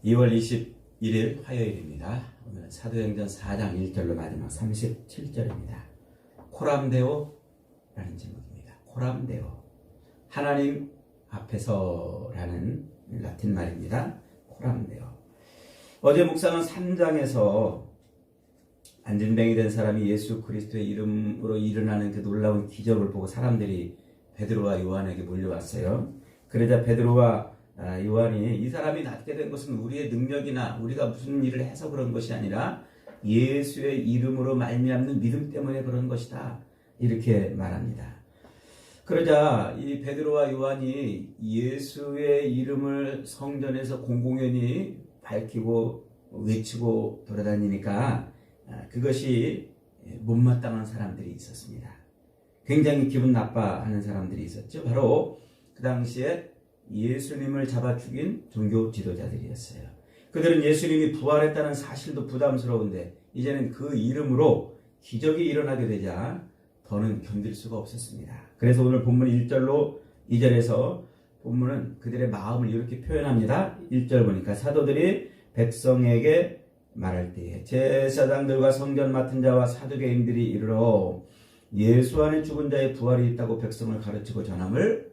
2월 21일 화요일입니다. 오늘은 사도행전 4장 1절로 마지막 37절입니다. 코람데오라는 제목입니다. 코람데오. 하나님 앞에서라는 라틴 말입니다. 코람데오. 어제 묵상은 3장에서 안진뱅이 된 사람이 예수 그리스도의 이름으로 일어나는 그 놀라운 기적을 보고 사람들이 베드로와 요한에게 몰려왔어요. 그러자 베드로와 요한이 이 사람이 낫게 된 것은 우리의 능력이나 우리가 무슨 일을 해서 그런 것이 아니라 예수의 이름으로 말미암는 믿음 때문에 그런 것이다. 이렇게 말합니다. 그러자 이 베드로와 요한이 예수의 이름을 성전에서 공공연히 밝히고 외치고 돌아다니니까 그것이 못마땅한 사람들이 있었습니다. 굉장히 기분 나빠하는 사람들이 있었죠. 바로 그 당시에 예수님을 잡아 죽인 종교 지도자들이었어요. 그들은 예수님이 부활했다는 사실도 부담스러운데 이제는 그 이름으로 기적이 일어나게 되자 더는 견딜 수가 없었습니다. 그래서 오늘 본문 1절로 2절에서 본문은 그들의 마음을 이렇게 표현합니다. 1절 보니까 사도들이 백성에게 말할 때에 제사장들과 성전 맡은 자와 사두개인들이 이르러 예수 안에 죽은 자의 부활이 있다고 백성을 가르치고 전함을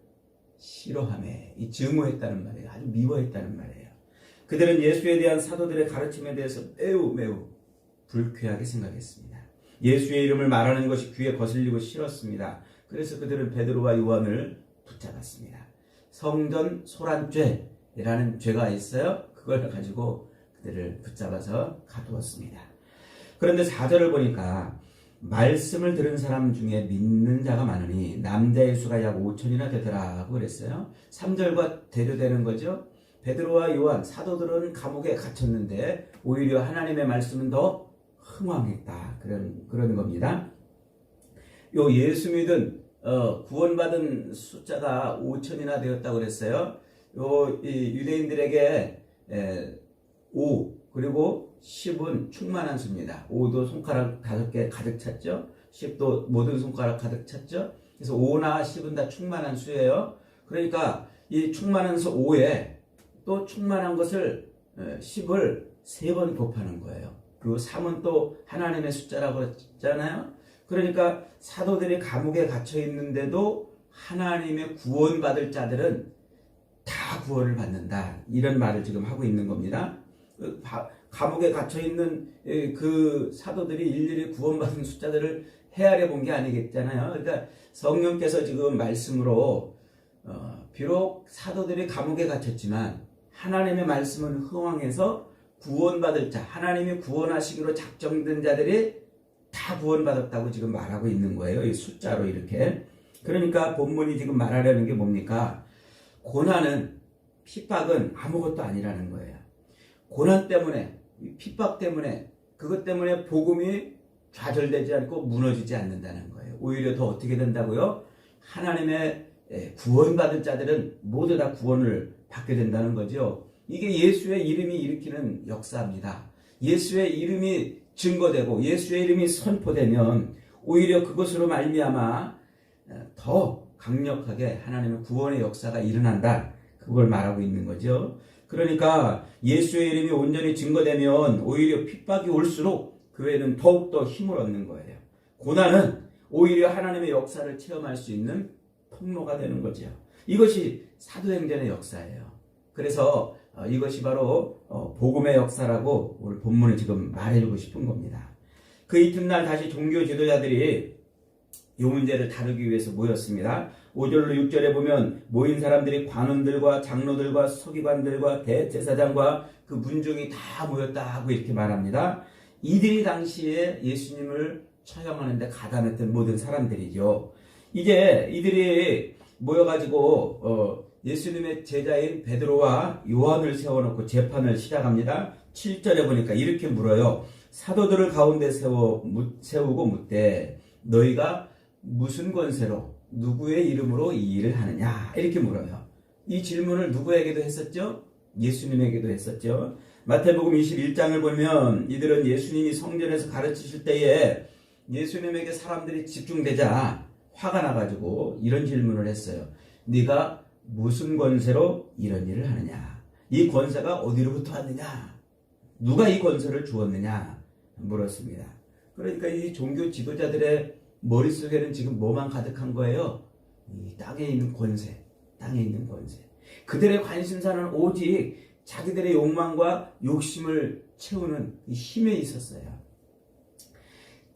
싫어하며 이 증오했다는 말이에요. 아주 미워했다는 말이에요. 그들은 예수에 대한 사도들의 가르침에 대해서 매우 불쾌하게 생각했습니다. 예수의 이름을 말하는 것이 귀에 거슬리고 싫었습니다. 그래서 그들은 베드로와 요한을 붙잡았습니다. 성전 소란죄라는 죄가 있어요. 그걸 가지고 그들을 붙잡아서 가두었습니다. 그런데 4절을 보니까 말씀을 들은 사람 중에 믿는 자가 많으니 남자의 수가 약 5천이나 되더라 하고 그랬어요. 3절과 대조되는 거죠. 베드로와 요한 사도들은 감옥에 갇혔는데 오히려 하나님의 말씀은 더 흥왕했다. 그런 겁니다. 요 예수 믿은 구원받은 숫자가 5천이나 되었다고 그랬어요. 이 유대인들에게 5 그리고 10은 충만한 수입니다. 5도 손가락 5개 가득 찼죠. 10도 모든 손가락 가득 찼죠. 그래서 5나 10은 다 충만한 수예요. 그러니까 이 충만한 수 5에 또 충만한 것을 10을 3번 곱하는 거예요. 그리고 3은 또 하나님의 숫자라고 했잖아요. 그러니까 사도들이 감옥에 갇혀 있는데도 하나님의 구원받을 자들은 다 구원을 받는다. 이런 말을 지금 하고 있는 겁니다. 감옥에 갇혀있는 그 사도들이 일일이 구원받은 숫자들을 헤아려 본 게 아니겠잖아요. 그러니까 성령께서 지금 말씀으로 비록 사도들이 감옥에 갇혔지만 하나님의 말씀은 흥왕해서 구원받을 자, 하나님이 구원하시기로 작정된 자들이 다 구원받았다고 지금 말하고 있는 거예요. 이 숫자로 이렇게. 그러니까 본문이 지금 말하려는 게 뭡니까? 고난은, 핍박은 아무것도 아니라는 거예요. 고난 때문에, 핍박 때문에, 그것 때문에 복음이 좌절되지 않고 무너지지 않는다는 거예요. 오히려 더 어떻게 된다고요? 하나님의 구원받은 자들은 모두 다 구원을 받게 된다는 거죠. 이게 예수의 이름이 일으키는 역사입니다. 예수의 이름이 증거되고 예수의 이름이 선포되면 오히려 그것으로 말미암아 더 강력하게 하나님의 구원의 역사가 일어난다. 그걸 말하고 있는 거죠. 그러니까 예수의 이름이 온전히 증거되면 오히려 핍박이 올수록 교회는 더욱더 힘을 얻는 거예요. 고난은 오히려 하나님의 역사를 체험할 수 있는 통로가 되는 거죠. 이것이 사도행전의 역사예요. 그래서 이것이 바로 복음의 역사라고 오늘 본문을 지금 말해주고 싶은 겁니다. 그 이튿날 다시 종교 지도자들이 이 문제를 다루기 위해서 모였습니다. 5절로 6절에 보면 모인 사람들이 관원들과 장로들과 서기관들과 대제사장과 그 문중이 다 모였다 하고 이렇게 말합니다. 이들이 당시에 예수님을 처형하는데 가담했던 모든 사람들이죠. 이제 이들이 모여가지고 예수님의 제자인 베드로와 요한을 세워놓고 재판을 시작합니다. 7절에 보니까 이렇게 물어요. 사도들을 가운데 세우고 묻되 너희가 무슨 권세로 누구의 이름으로 이 일을 하느냐 이렇게 물어요. 이 질문을 누구에게도 했었죠? 예수님에게도 했었죠. 마태복음 21장을 보면 이들은 예수님이 성전에서 가르치실 때에 예수님에게 사람들이 집중되자 화가 나가지고 이런 질문을 했어요. 네가 무슨 권세로 이런 일을 하느냐? 이 권세가 어디로부터 왔느냐? 누가 이 권세를 주었느냐? 물었습니다. 그러니까 이 종교 지도자들의 머릿속에는 지금 뭐만 가득한 거예요? 이 땅에 있는 권세, 땅에 있는 권세. 그들의 관심사는 오직 자기들의 욕망과 욕심을 채우는 이 힘에 있었어요.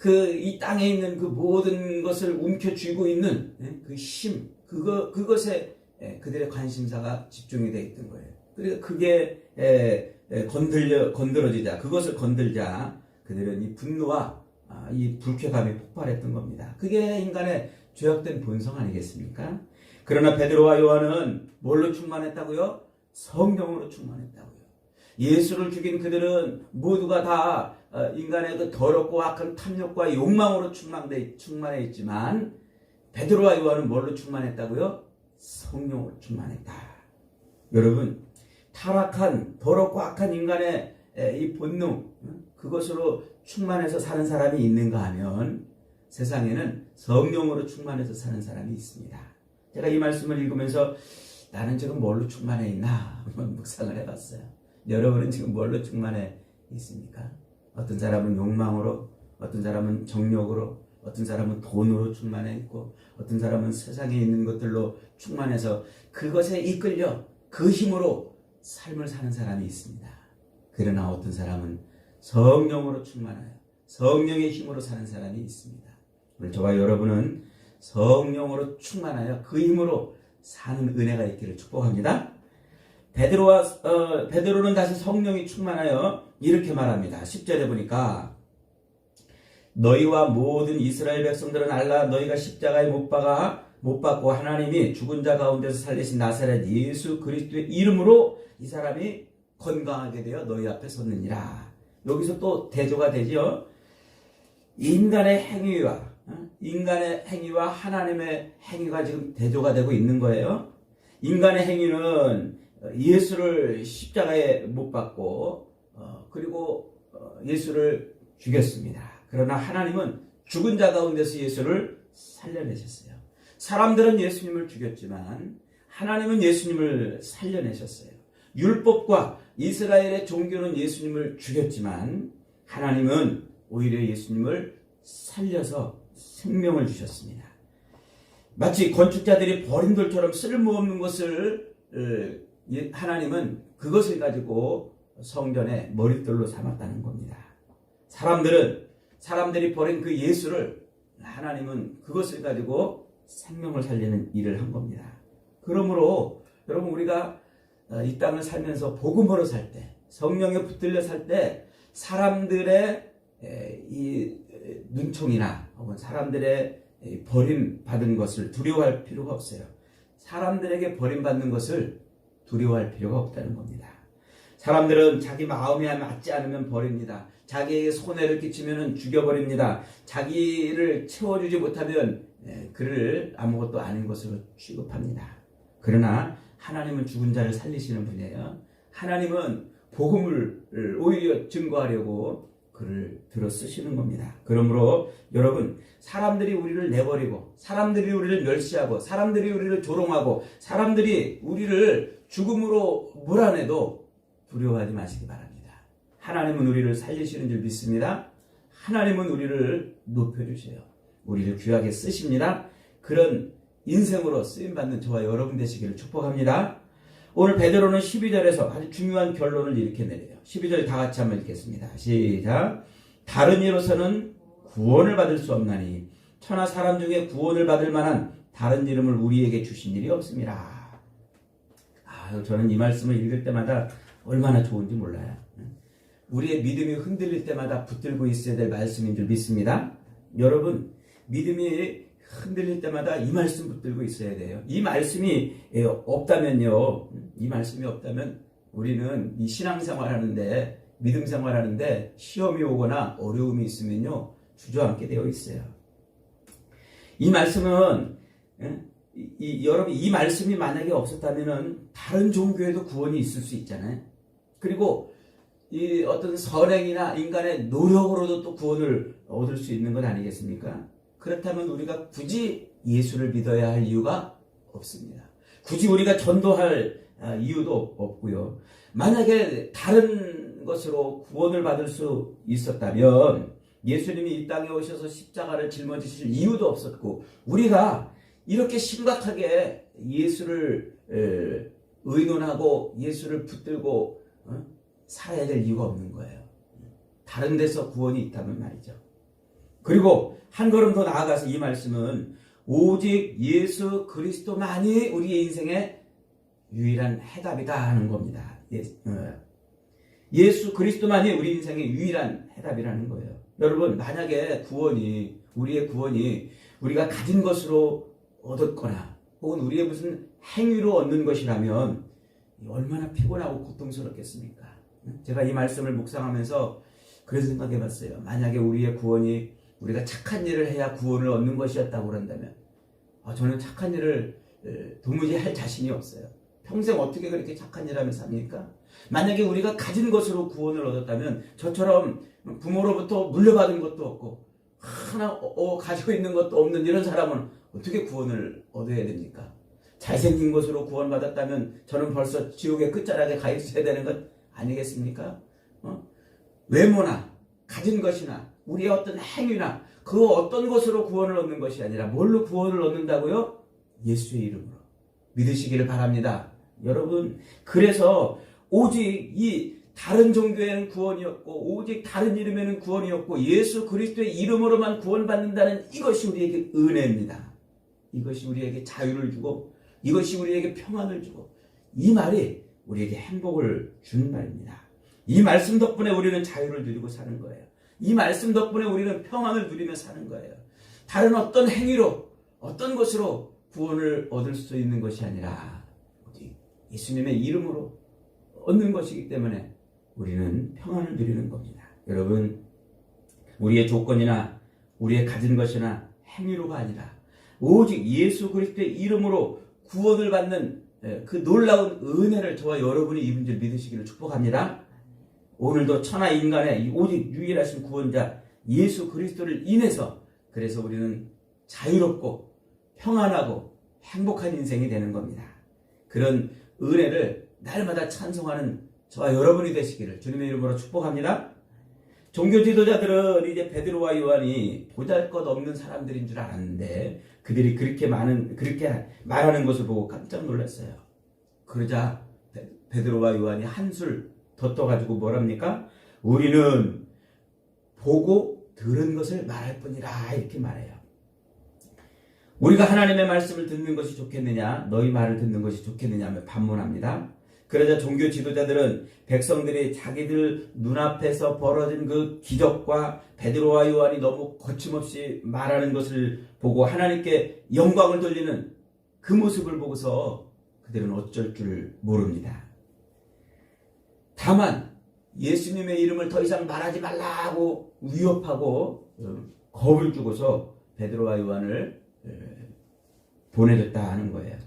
이 땅에 있는 그 모든 것을 움켜쥐고 있는 그 힘, 그것에 그들의 관심사가 집중이 되어 있던 거예요. 그러니까 그게 건드러지자, 그것을 건들자 그들은 이 분노와 이 불쾌감이 폭발했던 겁니다. 그게 인간의 죄악된 본성 아니겠습니까? 그러나 베드로와 요한은 뭘로 충만했다고요? 성령으로 충만했다고요. 예수를 죽인 그들은 모두가 다 인간의 그 더럽고 악한 탐욕과 욕망으로 충만해 있지만 베드로와 요한은 뭘로 충만했다고요? 성령으로 충만했다. 여러분, 타락한 더럽고 악한 인간의 이 본능, 그것으로 충만해서 사는 사람이 있는가 하면 세상에는 성령으로 충만해서 사는 사람이 있습니다. 제가 이 말씀을 읽으면서 나는 지금 뭘로 충만해 있나 한번 묵상을 해봤어요. 여러분은 지금 뭘로 충만해 있습니까? 어떤 사람은 욕망으로, 어떤 사람은 정욕으로, 어떤 사람은 돈으로 충만해 있고, 어떤 사람은 세상에 있는 것들로 충만해서 그것에 이끌려 그 힘으로 삶을 사는 사람이 있습니다. 그러나 어떤 사람은 성령으로 충만하여 성령의 힘으로 사는 사람이 있습니다. 오늘 저와 여러분은 성령으로 충만하여 그 힘으로 사는 은혜가 있기를 축복합니다. 베드로는 다시 성령이 충만하여 이렇게 말합니다. 10절에 보니까 너희와 모든 이스라엘 백성들은 알라 너희가 십자가에 못 박고 하나님이 죽은 자 가운데서 살리신 나사렛 예수 그리스도의 이름으로 이 사람이 건강하게 되어 너희 앞에 섰느니라. 여기서 또 대조가 되죠. 인간의 행위와 하나님의 행위가 지금 대조가 되고 있는 거예요. 인간의 행위는 예수를 십자가에 못 박고 그리고 예수를 죽였습니다. 그러나 하나님은 죽은 자 가운데서 예수를 살려내셨어요. 사람들은 예수님을 죽였지만 하나님은 예수님을 살려내셨어요. 율법과 이스라엘의 종교는 예수님을 죽였지만 하나님은 오히려 예수님을 살려서 생명을 주셨습니다. 마치 건축자들이 버린 돌처럼 쓸모없는 것을 하나님은 그것을 가지고 성전의 머릿돌로 삼았다는 겁니다. 사람들이 버린 그 예수를 하나님은 그것을 가지고 생명을 살리는 일을 한 겁니다. 그러므로 여러분 우리가 이 땅을 살면서 복음으로 살 때, 성령에 붙들려 살 때 사람들의 이 눈총이나 혹은 사람들의 버림받은 것을 두려워할 필요가 없어요. 사람들에게 버림받는 것을 두려워할 필요가 없다는 겁니다. 사람들은 자기 마음에 맞지 않으면 버립니다. 자기에게 손해를 끼치면 죽여버립니다. 자기를 채워주지 못하면 그를 아무것도 아닌 것으로 취급합니다. 그러나 하나님은 죽은 자를 살리시는 분이에요. 하나님은 복음을 오히려 증거하려고 그를 들어 쓰시는 겁니다. 그러므로 여러분, 사람들이 우리를 내버리고 사람들이 우리를 멸시하고 사람들이 우리를 조롱하고 사람들이 우리를 죽음으로 몰아내도 두려워하지 마시기 바랍니다. 하나님은 우리를 살리시는 줄 믿습니다. 하나님은 우리를 높여주세요. 우리를 귀하게 쓰십니다. 그런 인생으로 쓰임받는 저와 여러분 되시기를 축복합니다. 오늘 베드로는 12절에서 아주 중요한 결론을 이렇게 내려요. 12절 다 같이 한번 읽겠습니다. 시작. 다른 이로서는 구원을 받을 수 없나니 천하 사람 중에 구원을 받을 만한 다른 이름을 우리에게 주신 일이 없습니다. 저는 이 말씀을 읽을 때마다 얼마나 좋은지 몰라요. 우리의 믿음이 흔들릴 때마다 붙들고 있어야 될 말씀인 줄 믿습니다. 여러분, 믿음이 흔들릴 때마다 이 말씀 붙들고 있어야 돼요. 이 말씀이 없다면요. 이 말씀이 없다면 우리는 이 신앙생활 하는데, 믿음 생활 하는데 시험이 오거나 어려움이 있으면요. 주저앉게 되어 있어요. 이 말씀은, 여러분, 이 말씀이 만약에 없었다면은 다른 종교에도 구원이 있을 수 있잖아요. 그리고 이 어떤 선행이나 인간의 노력으로도 또 구원을 얻을 수 있는 것 아니겠습니까? 그렇다면 우리가 굳이 예수를 믿어야 할 이유가 없습니다. 굳이 우리가 전도할 이유도 없고요. 만약에 다른 것으로 구원을 받을 수 있었다면 예수님이 이 땅에 오셔서 십자가를 짊어지실 이유도 없었고, 우리가 이렇게 심각하게 예수를 의논하고 예수를 붙들고 살아야 될 이유가 없는 거예요. 다른 데서 구원이 있다면 말이죠. 그리고 한 걸음 더 나아가서 이 말씀은 오직 예수 그리스도만이 우리의 인생의 유일한 해답이다 하는 겁니다. 예수 그리스도만이 우리 인생의 유일한 해답이라는 거예요. 여러분, 만약에 우리의 구원이 우리가 가진 것으로 얻었거나 혹은 우리의 무슨 행위로 얻는 것이라면 얼마나 피곤하고 고통스럽겠습니까? 제가 이 말씀을 묵상하면서 그런 생각해 봤어요. 만약에 우리의 구원이 우리가 착한 일을 해야 구원을 얻는 것이었다고 그런다면 저는 착한 일을 도무지 할 자신이 없어요. 평생 어떻게 그렇게 착한 일 하며 삽니까? 만약에 우리가 가진 것으로 구원을 얻었다면 저처럼 부모로부터 물려받은 것도 없고 하나 가지고 있는 것도 없는 이런 사람은 어떻게 구원을 얻어야 됩니까? 잘생긴 것으로 구원받았다면 저는 벌써 지옥의 끝자락에 가 있어야 되는 것 아니겠습니까? 외모나 가진 것이나 우리의 어떤 행위나 그 어떤 것으로 구원을 얻는 것이 아니라 뭘로 구원을 얻는다고요? 예수의 이름으로 믿으시기를 바랍니다. 여러분, 그래서 오직 이 다른 종교에는 구원이 없고 오직 다른 이름에는 구원이 없고 예수 그리스도의 이름으로만 구원받는다는 이것이 우리에게 은혜입니다. 이것이 우리에게 자유를 주고 이것이 우리에게 평안을 주고 이 말이 우리에게 행복을 주는 말입니다. 이 말씀 덕분에 우리는 자유를 누리고 사는 거예요. 이 말씀 덕분에 우리는 평안을 누리며 사는 거예요. 다른 어떤 행위로 어떤 것으로 구원을 얻을 수 있는 것이 아니라 예수님의 이름으로 얻는 것이기 때문에 우리는 평안을 누리는 겁니다. 여러분, 우리의 조건이나 우리의 가진 것이나 행위로가 아니라 오직 예수 그리스도의 이름으로 구원을 받는 그 놀라운 은혜를 저와 여러분이 입은 줄 믿으시기를 축복합니다. 오늘도 천하 인간의 오직 유일하신 구원자 예수 그리스도를 인해서 그래서 우리는 자유롭고 평안하고 행복한 인생이 되는 겁니다. 그런 은혜를 날마다 찬송하는 저와 여러분이 되시기를 주님의 이름으로 축복합니다. 종교 지도자들은 이제 베드로와 요한이 보잘것없는 사람들인 줄 알았는데 그들이 그렇게 말하는 것을 보고 깜짝 놀랐어요. 그러자 베드로와 요한이 한술 더 떠가지고 뭐랍니까? 우리는 보고 들은 것을 말할 뿐이라 이렇게 말해요. 우리가 하나님의 말씀을 듣는 것이 좋겠느냐 너희 말을 듣는 것이 좋겠느냐 하며 반문합니다. 그러자 종교 지도자들은 백성들이 자기들 눈앞에서 벌어진 그 기적과 베드로와 요한이 너무 거침없이 말하는 것을 보고 하나님께 영광을 돌리는 그 모습을 보고서 그들은 어쩔 줄 모릅니다. 다만 예수님의 이름을 더 이상 말하지 말라고 위협하고 겁을 주고서 베드로와 요한을 보내줬다 하는 거예요.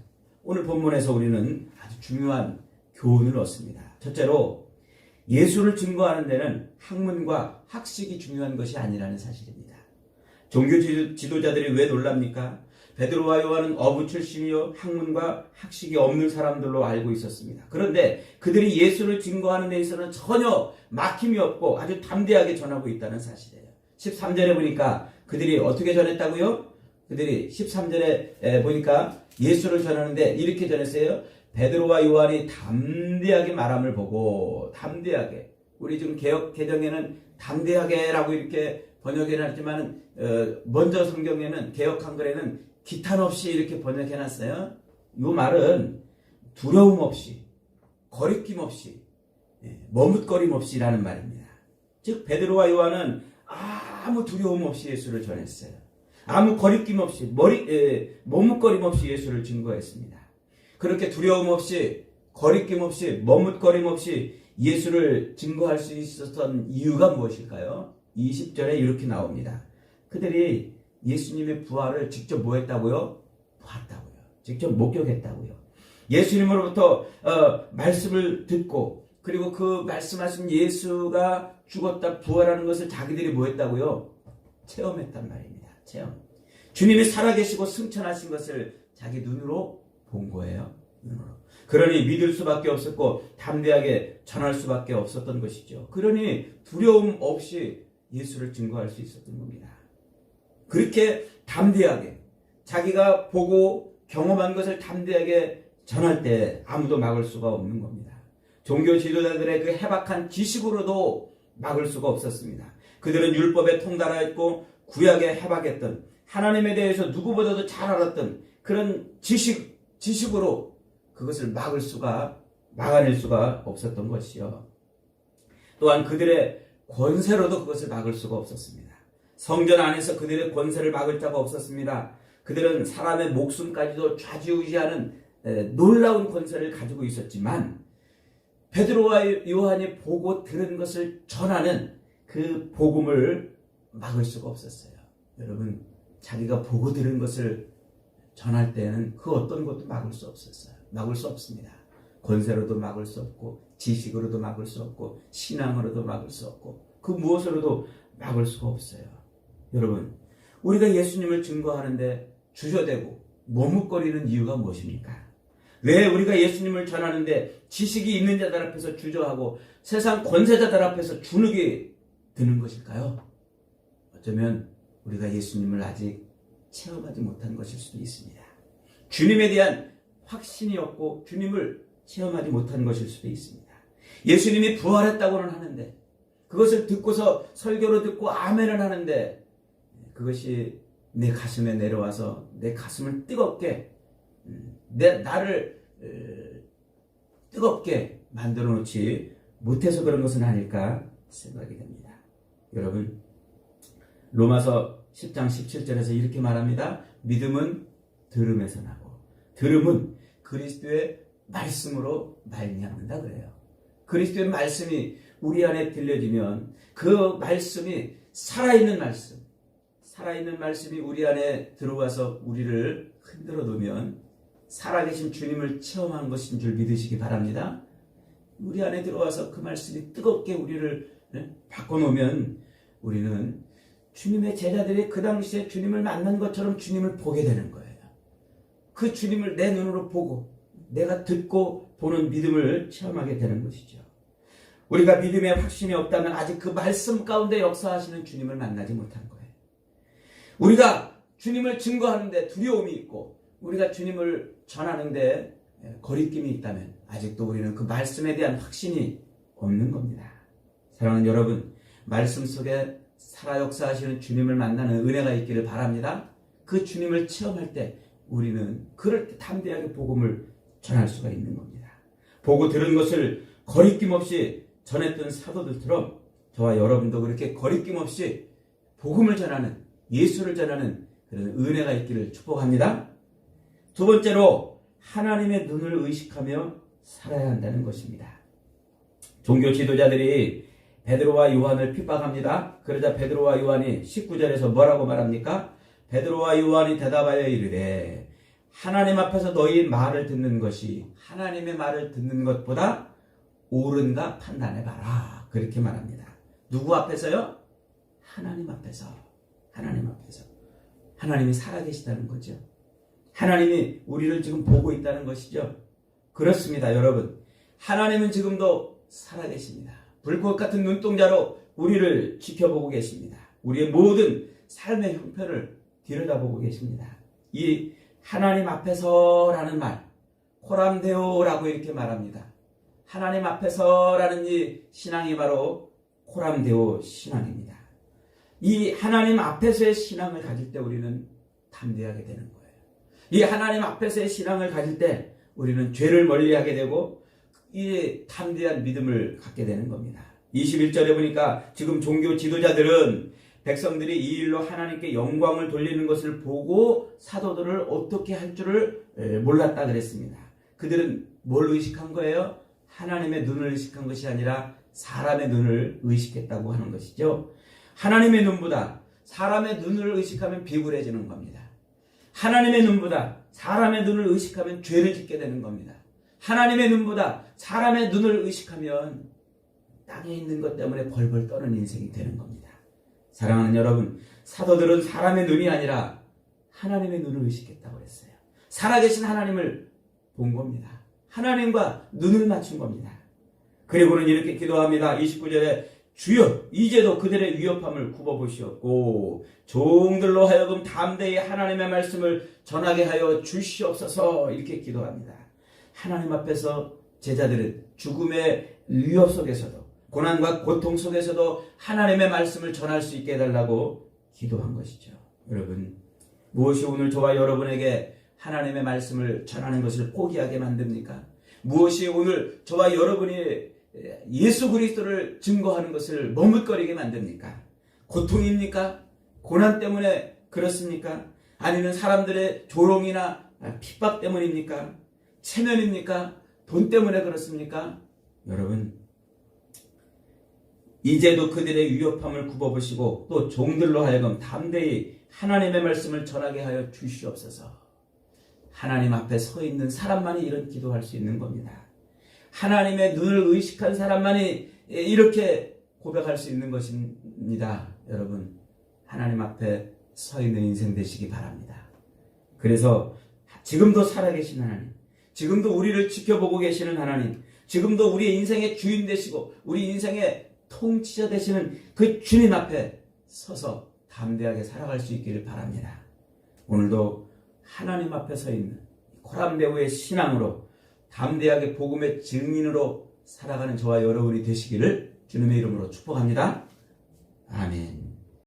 오늘 본문에서 우리는 아주 중요한 교훈을 얻습니다. 첫째로 예수를 증거하는 데는 학문과 학식이 중요한 것이 아니라는 사실입니다. 종교 지도자들이 왜 놀랍니까? 베드로와 요한은 어부 출신이요 학문과 학식이 없는 사람들로 알고 있었습니다. 그런데 그들이 예수를 증거하는 데 있어서는 전혀 막힘이 없고 아주 담대하게 전하고 있다는 사실이에요. 13절에 보니까 그들이 어떻게 전했다고요? 그들이 13절에 보니까 예수를 전하는데 이렇게 전했어요. 베드로와 요한이 담대하게 말함을 보고 담대하게 우리 지금 개역 개정에는 담대하게라고 이렇게 번역해놨지만 먼저 성경에는 개역 한글에는 기탄 없이 이렇게 번역해놨어요. 이 말은 두려움 없이 거리낌 없이 머뭇거림 없이라는 말입니다. 즉 베드로와 요한은 아무 두려움 없이 예수를 전했어요. 아무 거리낌 없이 머뭇거림 없이 예수를 증거했습니다. 그렇게 두려움 없이 거리낌 없이 머뭇거림 없이 예수를 증거할 수 있었던 이유가 무엇일까요? 20절에 이렇게 나옵니다. 그들이 예수님의 부활을 직접 뭐 했다고요? 봤다고요. 직접 목격했다고요. 예수님으로부터 말씀을 듣고 그리고 그 말씀하신 예수가 죽었다 부활하는 것을 자기들이 뭐 했다고요? 체험했단 말입니다. 체험. 주님이 살아계시고 승천하신 것을 자기 눈으로 본 거예요. 눈으로. 그러니 믿을 수밖에 없었고 담대하게 전할 수밖에 없었던 것이죠. 그러니 두려움 없이 예수를 증거할 수 있었던 겁니다. 그렇게 담대하게 자기가 보고 경험한 것을 담대하게 전할 때 아무도 막을 수가 없는 겁니다. 종교 지도자들의 그 해박한 지식으로도 막을 수가 없었습니다. 그들은 율법에 통달하였고 구약에 해박했던 하나님에 대해서 누구보다도 잘 알았던 그런 지식으로 그것을 막아낼 수가 없었던 것이요. 또한 그들의 권세로도 그것을 막을 수가 없었습니다. 성전 안에서 그들의 권세를 막을 자가 없었습니다. 그들은 사람의 목숨까지도 좌지우지하는 놀라운 권세를 가지고 있었지만 베드로와 요한이 보고 들은 것을 전하는 그 복음을 막을 수가 없었어요. 여러분, 자기가 보고 들은 것을 전할 때는 그 어떤 것도 막을 수 없었어요. 막을 수 없습니다. 권세로도 막을 수 없고 지식으로도 막을 수 없고 신앙으로도 막을 수 없고 그 무엇으로도 막을 수가 없어요. 여러분, 우리가 예수님을 증거하는데 주저되고 머뭇거리는 이유가 무엇입니까? 왜 우리가 예수님을 전하는데 지식이 있는 자들 앞에서 주저하고 세상 권세자들 앞에서 주눅이 드는 것일까요? 어쩌면 우리가 예수님을 아직 체험하지 못한 것일 수도 있습니다. 주님에 대한 확신이 없고 주님을 체험하지 못한 것일 수도 있습니다. 예수님이 부활했다고는 하는데 그것을 듣고서 설교로 듣고 아멘을 하는데 그것이 내 가슴에 내려와서 내 가슴을 뜨겁게 나를 뜨겁게 만들어 놓지 못해서 그런 것은 아닐까 생각이 됩니다. 여러분, 로마서 10장 17절에서 이렇게 말합니다. 믿음은 들음에서 나고 들음은 그리스도의 말씀으로 말미암는다 그래요. 그리스도의 말씀이 우리 안에 들려지면 그 말씀이 살아있는 말씀이 우리 안에 들어와서 우리를 흔들어 놓으면 살아계신 주님을 체험한 것인 줄 믿으시기 바랍니다. 우리 안에 들어와서 그 말씀이 뜨겁게 우리를 바꿔놓으면 우리는 주님의 제자들이 그 당시에 주님을 만난 것처럼 주님을 보게 되는 거예요. 그 주님을 내 눈으로 보고 내가 듣고 보는 믿음을 체험하게 되는 것이죠. 우리가 믿음에 확신이 없다면 아직 그 말씀 가운데 역사하시는 주님을 만나지 못한 거예요. 우리가 주님을 증거하는데 두려움이 있고 우리가 주님을 전하는데 거리낌이 있다면 아직도 우리는 그 말씀에 대한 확신이 없는 겁니다. 사랑하는 여러분, 말씀 속에 살아 역사하시는 주님을 만나는 은혜가 있기를 바랍니다. 그 주님을 체험할 때 우리는 그럴 때 담대하게 복음을 전할 수가 있는 겁니다. 보고 들은 것을 거리낌 없이 전했던 사도들처럼 저와 여러분도 그렇게 거리낌 없이 복음을 전하는, 예수를 전하는 그런 은혜가 있기를 축복합니다. 두 번째로 하나님의 눈을 의식하며 살아야 한다는 것입니다. 종교 지도자들이 베드로와 요한을 핍박합니다. 그러자 베드로와 요한이 19절에서 뭐라고 말합니까? 베드로와 요한이 대답하여 이르되 하나님 앞에서 너희 말을 듣는 것이 하나님의 말을 듣는 것보다 옳은가 판단해봐라. 그렇게 말합니다. 누구 앞에서요? 하나님 앞에서. 하나님이 살아계시다는 거죠. 하나님이 우리를 지금 보고 있다는 것이죠. 그렇습니다, 여러분. 하나님은 지금도 살아계십니다. 불꽃 같은 눈동자로 우리를 지켜보고 계십니다. 우리의 모든 삶의 형편을 들여다보고 계십니다. 이 하나님 앞에서라는 말, 코람데오라고 이렇게 말합니다. 하나님 앞에서라는 이 신앙이 바로 코람데오 신앙입니다. 이 하나님 앞에서의 신앙을 가질 때 우리는 담대하게 되는 거예요. 이 하나님 앞에서의 신앙을 가질 때 우리는 죄를 멀리하게 되고 이 담대한 믿음을 갖게 되는 겁니다. 21절에 보니까 지금 종교 지도자들은 백성들이 이 일로 하나님께 영광을 돌리는 것을 보고 사도들을 어떻게 할 줄을 몰랐다 그랬습니다. 그들은 뭘 의식한 거예요? 하나님의 눈을 의식한 것이 아니라 사람의 눈을 의식했다고 하는 것이죠. 하나님의 눈보다 사람의 눈을 의식하면 비굴해지는 겁니다. 하나님의 눈보다 사람의 눈을 의식하면 죄를 짓게 되는 겁니다. 하나님의 눈보다 사람의 눈을 의식하면 땅에 있는 것 때문에 벌벌 떠는 인생이 되는 겁니다. 사랑하는 여러분, 사도들은 사람의 눈이 아니라 하나님의 눈을 의식했다고 했어요. 살아계신 하나님을 본 겁니다. 하나님과 눈을 맞춘 겁니다. 그리고는 이렇게 기도합니다. 29절에 주여 이제도 그들의 위협함을 굽어보시었고 종들로 하여금 담대히 하나님의 말씀을 전하게 하여 주시옵소서. 이렇게 기도합니다. 하나님 앞에서 제자들은 죽음의 위협 속에서도 고난과 고통 속에서도 하나님의 말씀을 전할 수 있게 해달라고 기도한 것이죠. 여러분, 무엇이 오늘 저와 여러분에게 하나님의 말씀을 전하는 것을 포기하게 만듭니까? 무엇이 오늘 저와 여러분이 예수 그리스도를 증거하는 것을 머뭇거리게 만듭니까? 고통입니까? 고난 때문에 그렇습니까? 아니면 사람들의 조롱이나 핍박 때문입니까? 체면입니까? 돈 때문에 그렇습니까? 여러분, 이제도 그들의 위협함을 굽어보시고 또 종들로 하여금 담대히 하나님의 말씀을 전하게 하여 주시옵소서. 하나님 앞에 서 있는 사람만이 이런 기도할 수 있는 겁니다. 하나님의 눈을 의식한 사람만이 이렇게 고백할 수 있는 것입니다. 여러분, 하나님 앞에 서 있는 인생 되시기 바랍니다. 그래서 지금도 살아계신 하나님, 지금도 우리를 지켜보고 계시는 하나님, 지금도 우리의 인생의 주인 되시고 우리 인생의 통치자 되시는 그 주님 앞에 서서 담대하게 살아갈 수 있기를 바랍니다. 오늘도 하나님 앞에 서 있는 코람데오의 신앙으로 담대하게 복음의 증인으로 살아가는 저와 여러분이 되시기를 주님의 이름으로 축복합니다.